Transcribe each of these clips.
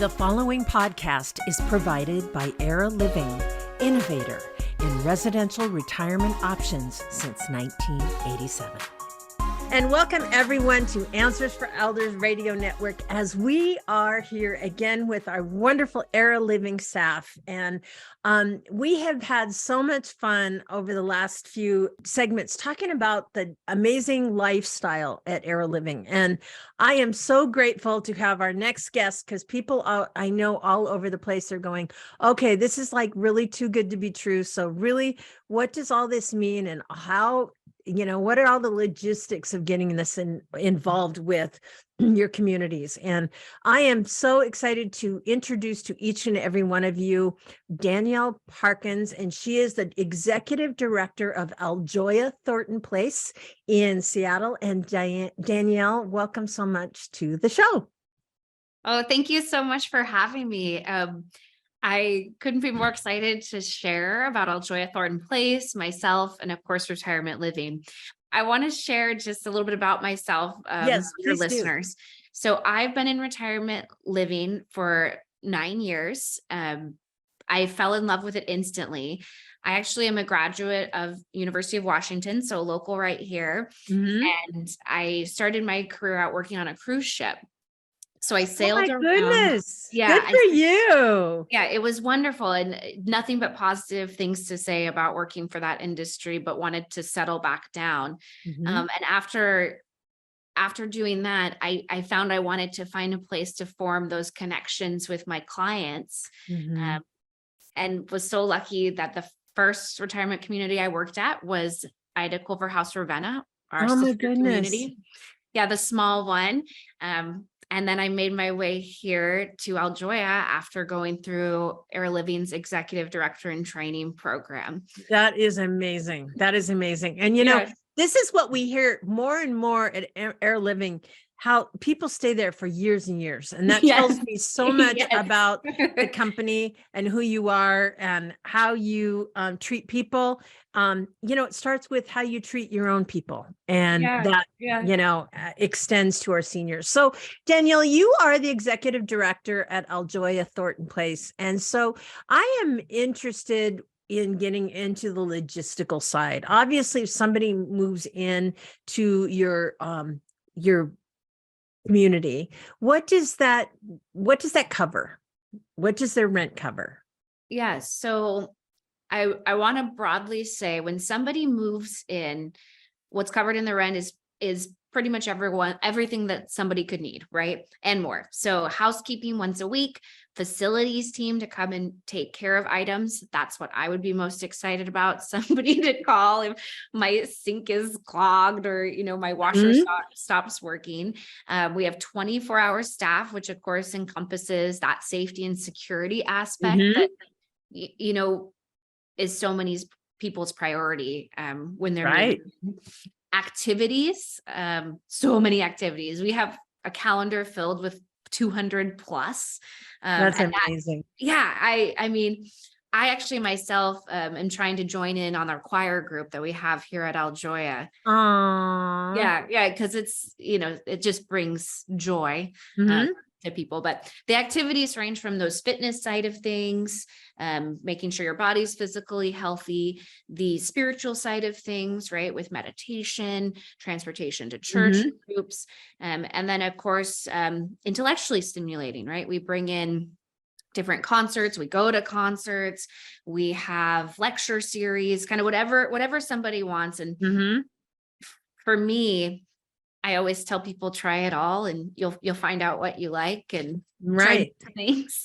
The following podcast is provided by Era Living, innovator in residential retirement options since 1987. And welcome everyone to Answers for Elders Radio Network as we are here again with our wonderful Era Living staff. And we have had so much fun over the last few segments talking about the amazing lifestyle at Era Living. And I am so grateful to have our next guest because people I know all over the place are going, okay, this is like really too good to be true. So really, what does all this mean and how, what are all the logistics of getting this involved with your communities? And I am so excited to introduce to each and every one of you, Danielle Parkins, and she is the executive director of Aljoya Thornton Place in Seattle. And Danielle, welcome so much to the show. Oh, thank you so much for having me. I couldn't be more excited to share about Aljoya Thornton Place, myself, and of course, retirement living. I want to share just a little bit about myself Yes, for your please do. listeners. So I've been in retirement living for 9 years. I fell in love with it instantly. I actually am a graduate of University of Washington, so local right here. Mm-hmm. And I started my career out working on a cruise ship. So I sailed around. Goodness. Yeah. Good for you. Yeah, it was wonderful and nothing but positive things to say about working for that industry, but wanted to settle back down. Mm-hmm. And after doing that, I found I wanted to find a place to form those connections with my clients. Mm-hmm. And was so lucky that the first retirement community I worked at was Ida Culver House Ravenna, our sister community. Yeah, the small one. And then I made my way here to Aljoya after going through Era Living's executive director and training program. That is amazing. That is amazing. And, this is what we hear more and more at Era Living, how people stay there for years and years. And that tells me so much about the company and who you are and how you treat people. It starts with how you treat your own people and that extends to our seniors. So Danielle, you are the executive director at Aljoya Thornton Place. And so I am interested in getting into the logistical side. Obviously, if somebody moves in to your community, what does that cover? What does their rent cover? Yeah, so I want to broadly say when somebody moves in, what's covered in the rent is pretty much everything that somebody could need, right? And more. So housekeeping once a week, facilities team to come and take care of items. That's what I would be most excited about. Somebody to call if my sink is clogged or, my washer stops working. We have 24-hour staff, which of course encompasses that safety and security aspect that, is so many people's priority when they're moving. Activities, so many activities. We have a calendar filled with 200 plus. That's amazing. I mean, I actually myself am trying to join in on our choir group that we have here at Aljoya. Yeah, because it's, it just brings joy to people. But the activities range from those fitness side of things, making sure your body's physically healthy, the spiritual side of things, right, with meditation, transportation to church groups, and then of course intellectually stimulating, right? We bring in different concerts, we go to concerts, we have lecture series, kind of whatever somebody wants. And for me, I always tell people try it all and you'll find out what you like and try things.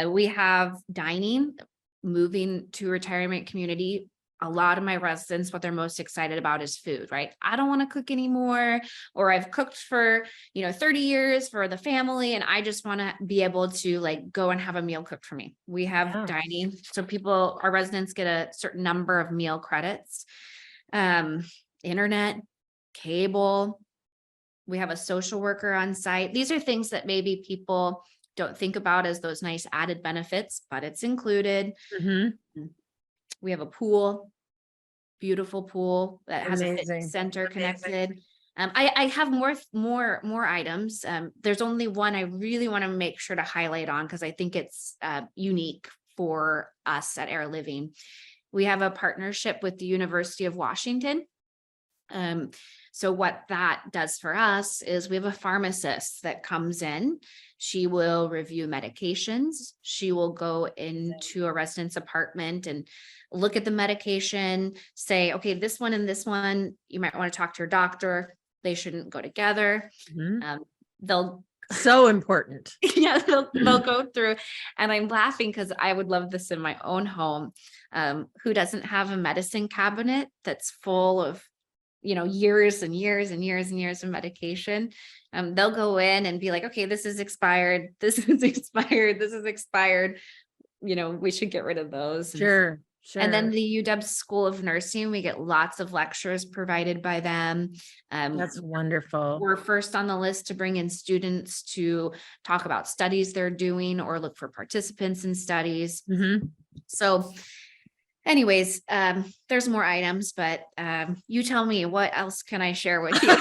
We have dining, moving to retirement community. A lot of my residents, what they're most excited about is food, right? I don't want to cook anymore, or I've cooked for, 30 years for the family. And I just want to be able to go and have a meal cooked for me. We have dining. So our residents get a certain number of meal credits, internet, cable. We have a social worker on site. These are things that maybe people don't think about as those nice added benefits, but it's included. We have a pool, beautiful pool that has a fitness center connected. I have more items. There's only one I really want to make sure to highlight on because I think it's unique for us at Air Living. We have a partnership with the University of Washington. So what that does for us is we have a pharmacist that comes in. She will review medications. She will go into a resident's apartment and look at the medication, say, okay, this one and this one, you might want to talk to your doctor. They shouldn't go together. They'll so important. Yeah, they'll go through, and I'm laughing because I would love this in my own home. Who doesn't have a medicine cabinet that's full of, years and years and years and years of medication? They'll go in and be like, okay, this is expired. This is expired. This is expired. We should get rid of those. Sure. And then the UW School of Nursing, we get lots of lectures provided by them. That's wonderful. We're first on the list to bring in students to talk about studies they're doing or look for participants in studies. So anyways, there's more items, but you tell me, what else can I share with you?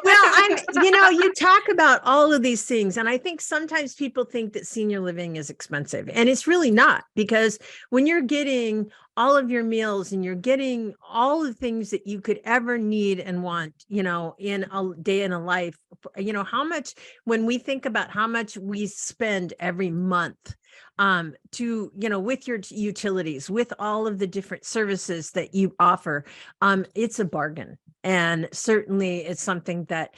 Well, you talk about all of these things, and I think sometimes people think that senior living is expensive, and it's really not, because when you're getting all of your meals and you're getting all the things that you could ever need and want, in a day in a life, how much, when we think about how much we spend every month with your utilities, with all of the different services that you offer, it's a bargain. And certainly it's something that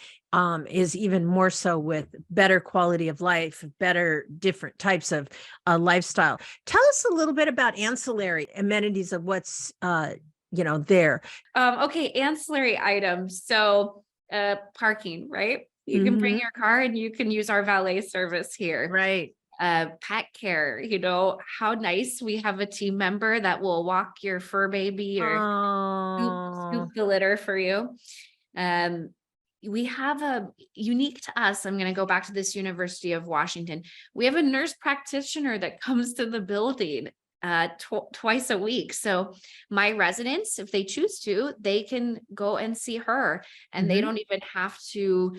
is even more so with better quality of life, better different types of lifestyle. Tell us a little bit about ancillary amenities of what's, there. Okay, ancillary items. So parking, right? You can bring your car and you can use our valet service here. Right. Pet care, how nice we have a team member that will walk your fur baby or scoop the litter for you. We have a unique to us. I'm going to go back to this University of Washington. We have a nurse practitioner that comes to the building twice a week. So my residents, if they choose to, they can go and see her, and they don't even have to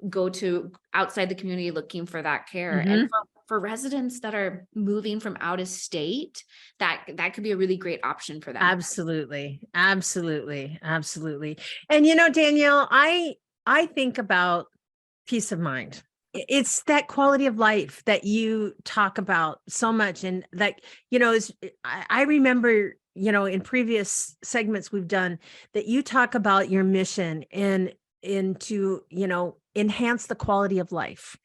go to outside the community looking for that care. And for residents that are moving from out of state, that could be a really great option for them. Absolutely. And Danielle, I think about peace of mind. It's that quality of life that you talk about so much. And that, I remember, in previous segments we've done, that you talk about your mission and to, enhance the quality of life.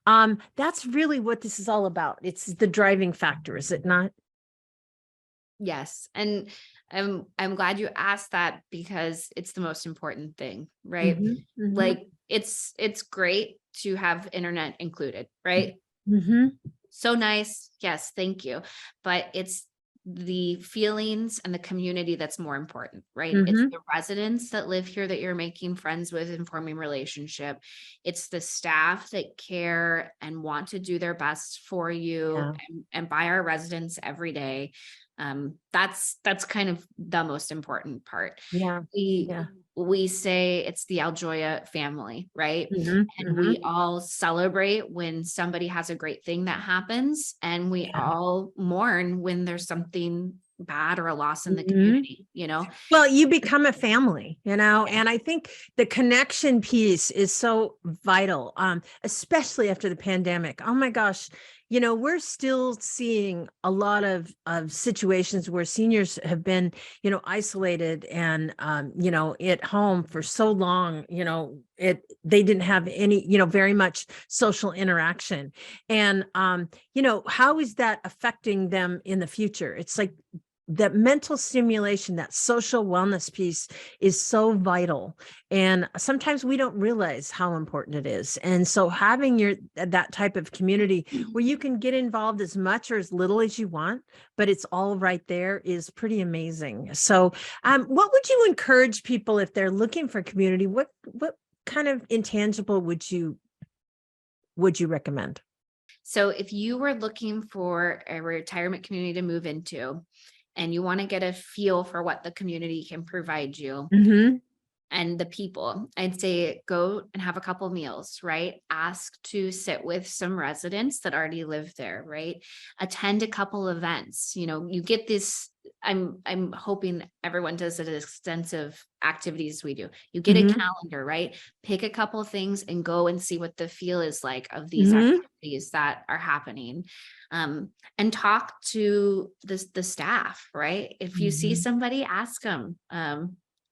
That's really what this is all about. It's the driving factor, is it not? Yes. And I'm glad you asked that, because it's the most important thing, right? Like it's great to have internet included, right? So nice. Yes. Thank you. But it's the feelings and the community that's more important, right? It's the residents that live here that you're making friends with and forming relationship. It's the staff that care and want to do their best for you and by our residents every day. That's kind of the most important part. We say it's the Aljoya family, right? And we all celebrate when somebody has a great thing that happens, and we all mourn when there's something bad or a loss in the community, Well, you become a family, and I think the connection piece is so vital, especially after the pandemic. Oh my gosh. We're still seeing a lot of situations where seniors have been, isolated and, at home for so long, they didn't have any, very much social interaction. And, how is that affecting them in the future? It's like that mental stimulation, that social wellness piece is so vital. And sometimes we don't realize how important it is. And so having that type of community where you can get involved as much or as little as you want, but it's all right there, is pretty amazing. So what would you encourage people if they're looking for community? What kind of intangible would you recommend? So if you were looking for a retirement community to move into, and you want to get a feel for what the community can provide you, and the people. I'd say go and have a couple meals, right? Ask to sit with some residents that already live there, right? Attend a couple events. You get this. I'm hoping everyone does as extensive activities as we do. You get a calendar, right? Pick a couple of things and go and see what the feel is like of these activities that are happening. And talk to the staff, right? If you see somebody, ask them,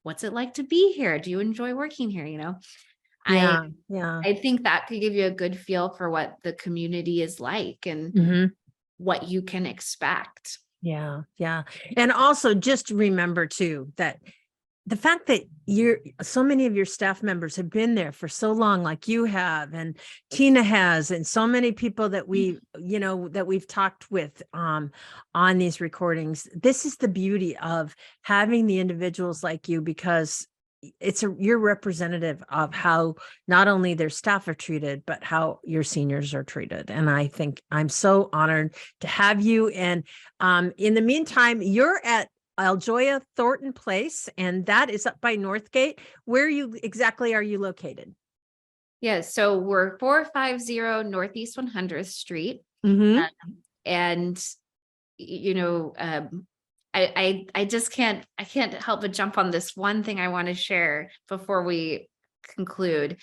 what's it like to be here? Do you enjoy working here? Yeah. I think that could give you a good feel for what the community is like and what you can expect. Yeah. And also just remember too, that the fact that so many of your staff members have been there for so long, like you have, and Tina has, and so many people that that we've talked with on these recordings. This is the beauty of having the individuals like you, because you're representative of how not only their staff are treated, but how your seniors are treated. And I think I'm so honored to have you. And in the meantime, you're at Aljoya Thornton Place, and that is up by Northgate. Where exactly are you located? Yeah, so we're 450 Northeast 100th Street. And I just can't help but jump on this one thing I want to share before we conclude.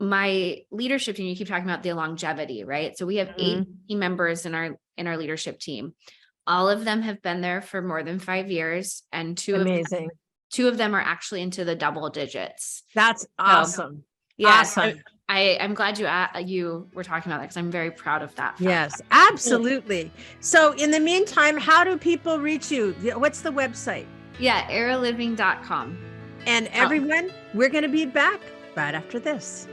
My leadership team, you keep talking about the longevity, right? So we have 8 team members in our leadership team. All of them have been there for more than 5 years, and two of them are actually into the double digits. That's awesome. Yeah, awesome. I'm glad you were talking about that, because I'm very proud of that fact. Yes, absolutely. So in the meantime, how do people reach you? What's the website? Yeah, eraliving.com. And everyone, we're going to be back right after this.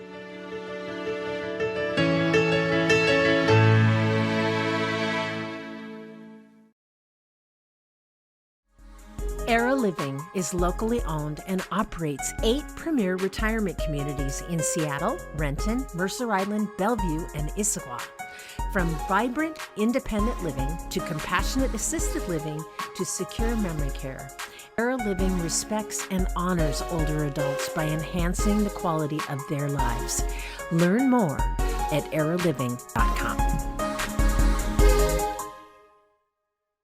Era Living is locally owned and operates 8 premier retirement communities in Seattle, Renton, Mercer Island, Bellevue, and Issaquah. From vibrant, independent living to compassionate assisted living to secure memory care, Era Living respects and honors older adults by enhancing the quality of their lives. Learn more at eraliving.com.